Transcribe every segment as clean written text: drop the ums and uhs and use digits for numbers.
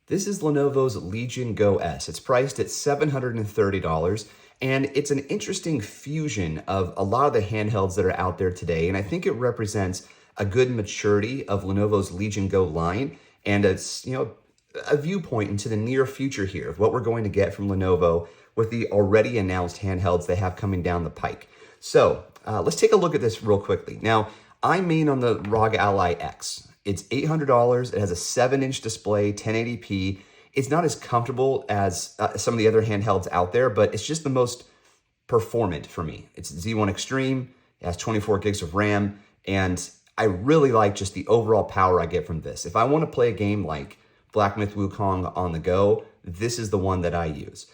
This is Lenovo's Legion Go S. It's priced at $730, and it's an interesting fusion of a lot of the handhelds that are out there today, and I think it represents a good maturity of Lenovo's Legion Go line, and it's, a viewpoint into the near future here of what we're going to get from Lenovo with the already announced handhelds they have coming down the pike. So let's take a look at this real quickly. Now, I main on the ROG Ally X. It's $800. It has a 7-inch display, 1080p. It's not as comfortable as some of the other handhelds out there, but it's just the most performant for me. It's Z1 Extreme. It has 24 gigs of RAM, and I really like just the overall power I get from this. If I want to play a game like Black Myth Wukong on the go, this is the one that I use.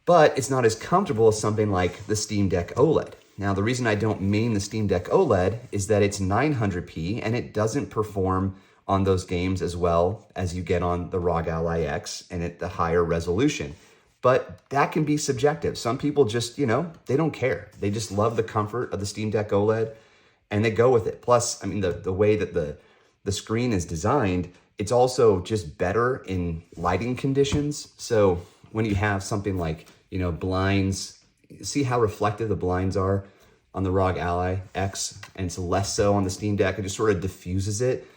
But it's not as comfortable as something like the Steam Deck OLED. Now, the reason I don't main the Steam Deck OLED is that it's 900p and it doesn't perform on those games as well as you get on the ROG Ally X and at the higher resolution. But that can be subjective. Some people just, they don't care. They just love the comfort of the Steam Deck OLED and they go with it. Plus, I mean, the way that the screen is designed, it's also just better in lighting conditions. So when you have something like, blinds, see how reflective the blinds are on the ROG Ally X, and it's less so on the Steam Deck. It just sort of diffuses it.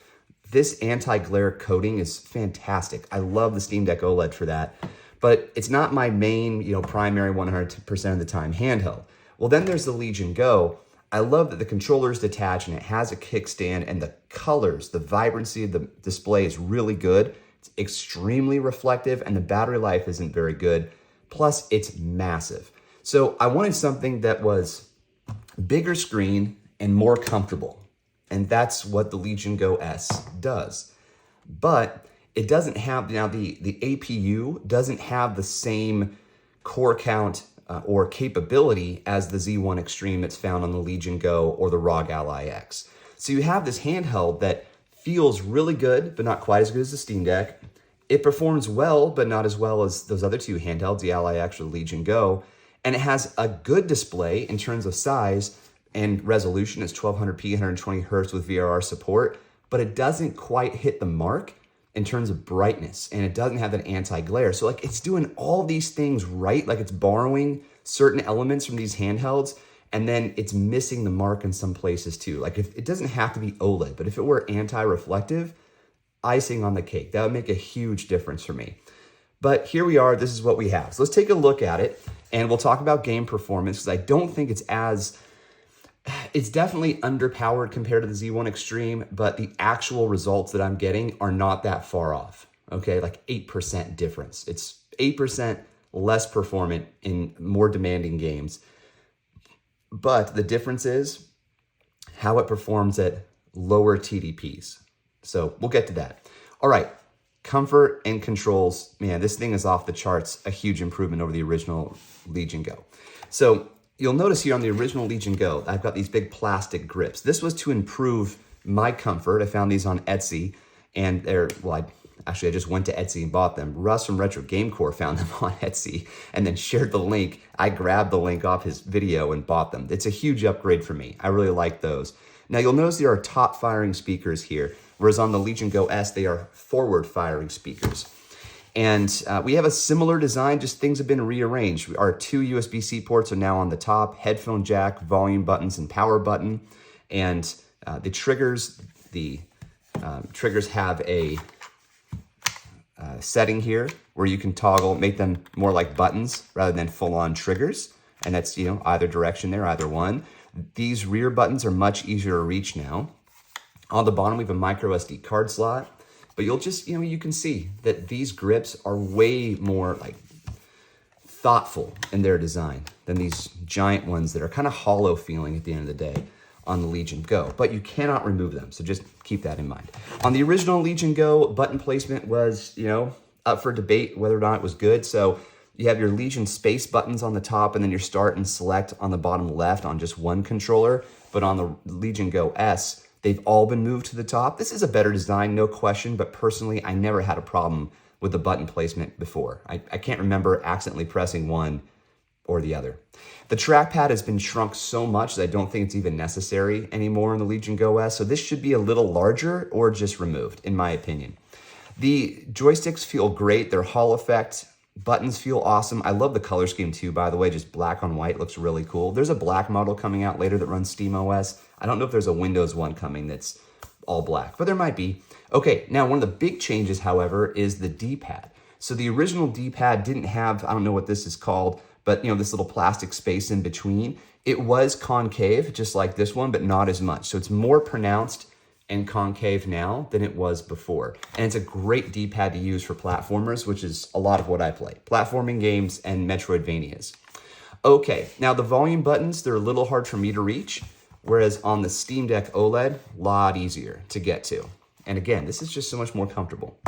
This anti-glare coating is fantastic. I love the Steam Deck OLED for that, but it's not my main, primary 100% of the time handheld. Well, then there's the Legion Go. I love that the controller is detached and it has a kickstand, and the colors, the vibrancy of the display is really good. It's extremely reflective, and the battery life isn't very good. Plus, it's massive. So I wanted something that was bigger screen and more comfortable. And that's what the Legion Go S does. But it doesn't have, now the APU doesn't have the same core count or capability as the Z1 Extreme that's found on the Legion Go or the ROG Ally X. So you have this handheld that feels really good, but not quite as good as the Steam Deck. It performs well, but not as well as those other two handhelds, the Ally X or the Legion Go. And it has a good display in terms of size and resolution. It's 1200p, 120 hertz with VRR support, but it doesn't quite hit the mark in terms of brightness, and it doesn't have that anti-glare. So it's doing all these things right, like it's borrowing certain elements from these handhelds, and then it's missing the mark in some places too. Like if it doesn't have to be OLED, but if it were anti-reflective, icing on the cake. That would make a huge difference for me. But here we are, this is what we have. So let's take a look at it, and we'll talk about game performance, because I don't think it's definitely underpowered compared to the Z1 Extreme, but the actual results that I'm getting are not that far off, okay? Like 8% difference. It's 8% less performant in more demanding games. But the difference is how it performs at lower TDPs. So we'll get to that. All right. Comfort and controls, man, this thing is off the charts, a huge improvement over the original Legion Go. So you'll notice here on the original Legion Go, I've got these big plastic grips. This was to improve my comfort. I found these on Etsy, and I just went to Etsy and bought them. Russ from Retro Game Core found them on Etsy and then shared the link. I grabbed the link off his video and bought them. It's a huge upgrade for me. I really like those. Now you'll notice there are top firing speakers here, whereas on the Legion Go S, they are forward firing speakers. And we have a similar design, just things have been rearranged. Our two USB-C ports are now on the top, headphone jack, volume buttons, and power button. And the triggers have a setting here where you can toggle, make them more like buttons rather than full-on triggers. And that's, either direction there, either one. These rear buttons are much easier to reach now. On the bottom, we have a micro SD card slot. But you'll just, you can see that these grips are way more thoughtful in their design than these giant ones that are kind of hollow feeling at the end of the day on the Legion Go. But you cannot remove them, so just keep that in mind. On the original Legion Go, button placement was, up for debate whether or not it was good. So you have your Legion space buttons on the top, and then your start and select on the bottom left on just one controller. But on the Legion Go S, they've all been moved to the top. This is a better design, no question, but personally, I never had a problem with the button placement before. I can't remember accidentally pressing one or the other. The trackpad has been shrunk so much that I don't think it's even necessary anymore in the Legion Go S, so this should be a little larger or just removed, in my opinion. The joysticks feel great. They're Hall effect. Buttons feel awesome. I love the color scheme too, by the way, just black on white looks really cool. There's a black model coming out later that runs SteamOS. I don't know if there's a Windows one coming that's all black, but there might be. Okay, now one of the big changes, however, is the D-pad. So the original D-pad didn't have, I don't know what this is called, but this little plastic space in between. It was concave, just like this one, but not as much. So it's more pronounced and concave now than it was before. And it's a great D-pad to use for platformers, which is a lot of what I play. Platforming games and Metroidvanias. Okay, now the volume buttons, they're a little hard for me to reach, whereas on the Steam Deck OLED, a lot easier to get to. And again, this is just so much more comfortable.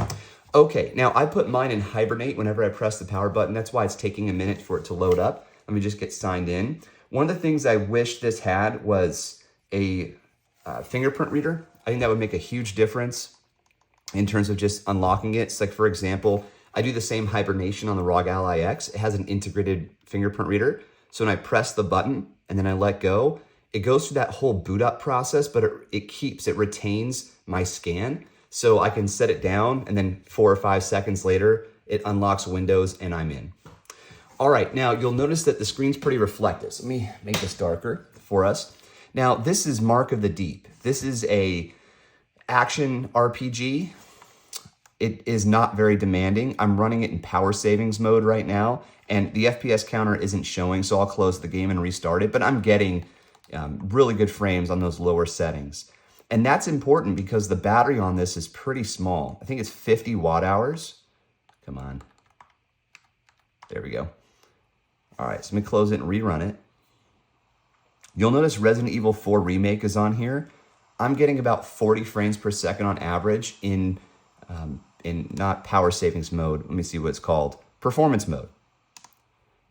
Okay, now I put mine in hibernate whenever I press the power button. That's why it's taking a minute for it to load up. Let me just get signed in. One of the things I wish this had was a fingerprint reader. I think that would make a huge difference in terms of just unlocking it. It's like, for example, I do the same hibernation on the ROG Ally X. It has an integrated fingerprint reader. So when I press the button and then I let go, it goes through that whole boot up process, but it retains my scan. So I can set it down and then 4 or 5 seconds later, it unlocks Windows and I'm in. All right, now you'll notice that the screen's pretty reflective. So let me make this darker for us. Now, this is Mark of the Deep. This is a action RPG. It is not very demanding. I'm running it in power savings mode right now, and the FPS counter isn't showing, so I'll close the game and restart it, but I'm getting really good frames on those lower settings. And that's important because the battery on this is pretty small. I think it's 50 watt hours. Come on. There we go. All right, so let me close it and rerun it. You'll notice Resident Evil 4 Remake is on here. I'm getting about 40 frames per second on average in not power savings mode. Let me see what it's called. Performance mode.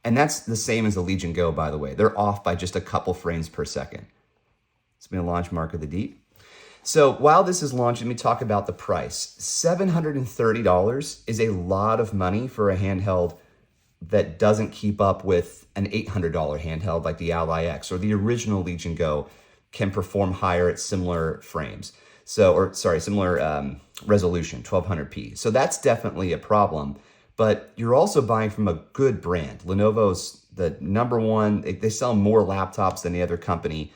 And that's the same as the Legion Go, by the way. They're off by just a couple frames per second. It's going to launch Mark of the Deep. So while this is launched, let me talk about the price. $730 is a lot of money for a handheld that doesn't keep up with an $800 handheld like the Ally X or the original Legion Go can perform higher at similar frames. Similar resolution, 1200p. So that's definitely a problem, but you're also buying from a good brand. Lenovo's the number one, they sell more laptops than any other company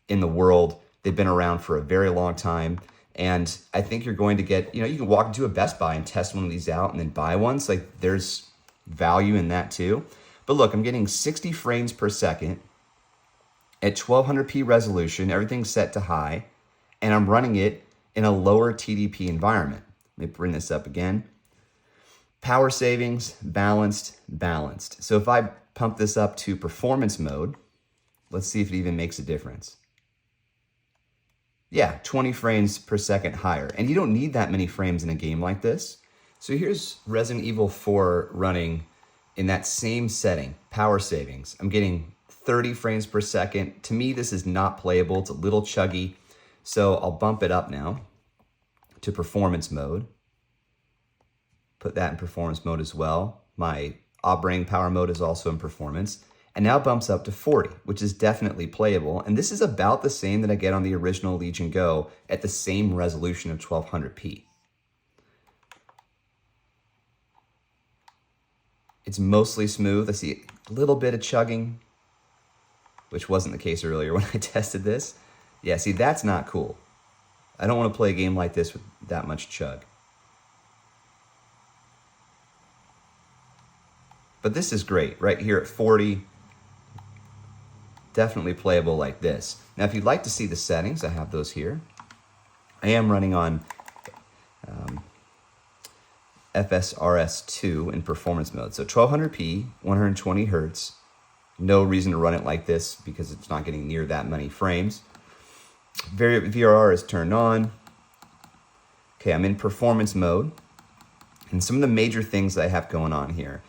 in the world. They've been around for a very long time. And I think you're going to get, you can walk into a Best Buy and test one of these out and then buy one. So like there's value in that too. But look, I'm getting 60 frames per second at 1200p resolution, everything's set to high, and I'm running it in a lower TDP environment. Let me bring this up again. Power savings, balanced, balanced. So if I pump this up to performance mode, let's see if it even makes a difference. Yeah, 20 frames per second higher. And you don't need that many frames in a game like this. So here's Resident Evil 4 running in that same setting, power savings. I'm getting 30 frames per second. To me, this is not playable. It's a little chuggy. So I'll bump it up now to performance mode. Put that in performance mode as well. My operating power mode is also in performance. And now bumps up to 40, which is definitely playable. And this is about the same that I get on the original Legion Go at the same resolution of 1200p. It's mostly smooth. I see a little bit of chugging, which wasn't the case earlier when I tested this. Yeah, see, that's not cool. I don't want to play a game like this with that much chug. But this is great, right here at 40. Definitely playable like this. Now, if you'd like to see the settings, I have those here. I am running on FSRS2 in performance mode. So 1200p, 120 hertz. No reason to run it like this because it's not getting near that many frames. VRR is turned on. Okay, I'm in performance mode. And some of the major things that I have going on here.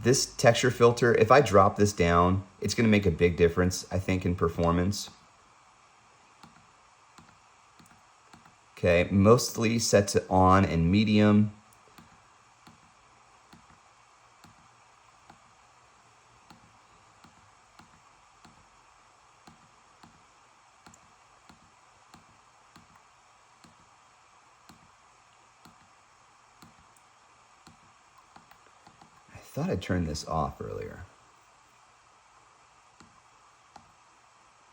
This texture filter, if I drop this down, it's going to make a big difference, I think, in performance. Okay, mostly set to on and medium. thought I turned this off earlier.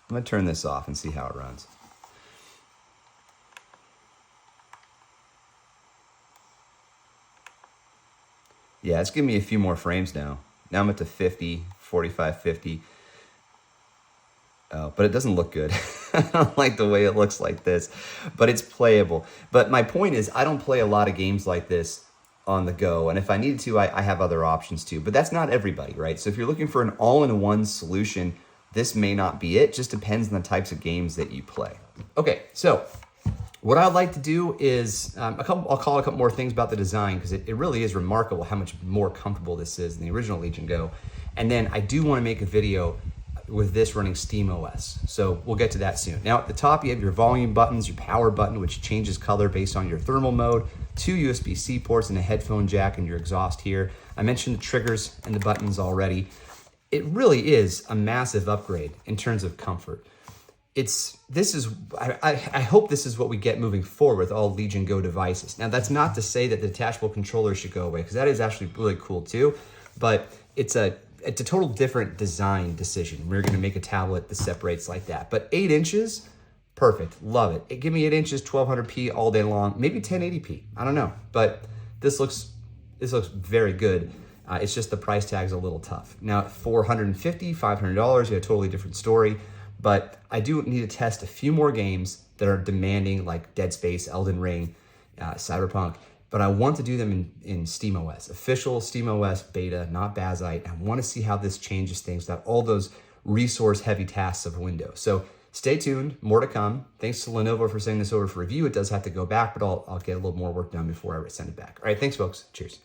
I'm gonna turn this off and see how it runs. Yeah, it's giving me a few more frames now. Now I'm up to 50, 45, 50. Oh, but it doesn't look good. I don't like the way it looks like this, but it's playable. But my point is, I don't play a lot of games like this on the go. And if I needed to, I have other options too. But that's not everybody, right? So if you're looking for an all-in-one solution, this may not be it. Just depends on the types of games that you play. Okay, so what I'd like to do is, I'll call a couple more things about the design, because it really is remarkable how much more comfortable this is than the original Legion Go. And then I do want to make a video with this running SteamOS. So we'll get to that soon. Now at the top, you have your volume buttons, your power button, which changes color based on your thermal mode, 2 USB-C ports and a headphone jack and your exhaust here. I mentioned the triggers and the buttons already. It really is a massive upgrade in terms of comfort. I hope this is what we get moving forward with all Legion Go devices. Now that's not to say that the detachable controller should go away, because that is actually really cool too, but it's a total different design decision. We're gonna make a tablet that separates like that. But 8 inches, perfect, love it. Give me 8 inches, 1200p all day long, maybe 1080p, I don't know. But this looks very good. It's just the price tag's a little tough. Now at $450, $500, you have a totally different story. But I do need to test a few more games that are demanding, like Dead Space, Elden Ring, Cyberpunk. But I want to do them in SteamOS, official SteamOS beta, not Bazite. I want to see how this changes things without all those resource-heavy tasks of Windows. So stay tuned, more to come. Thanks to Lenovo for sending this over for review. It does have to go back, but I'll get a little more work done before I send it back. All right, thanks, folks. Cheers.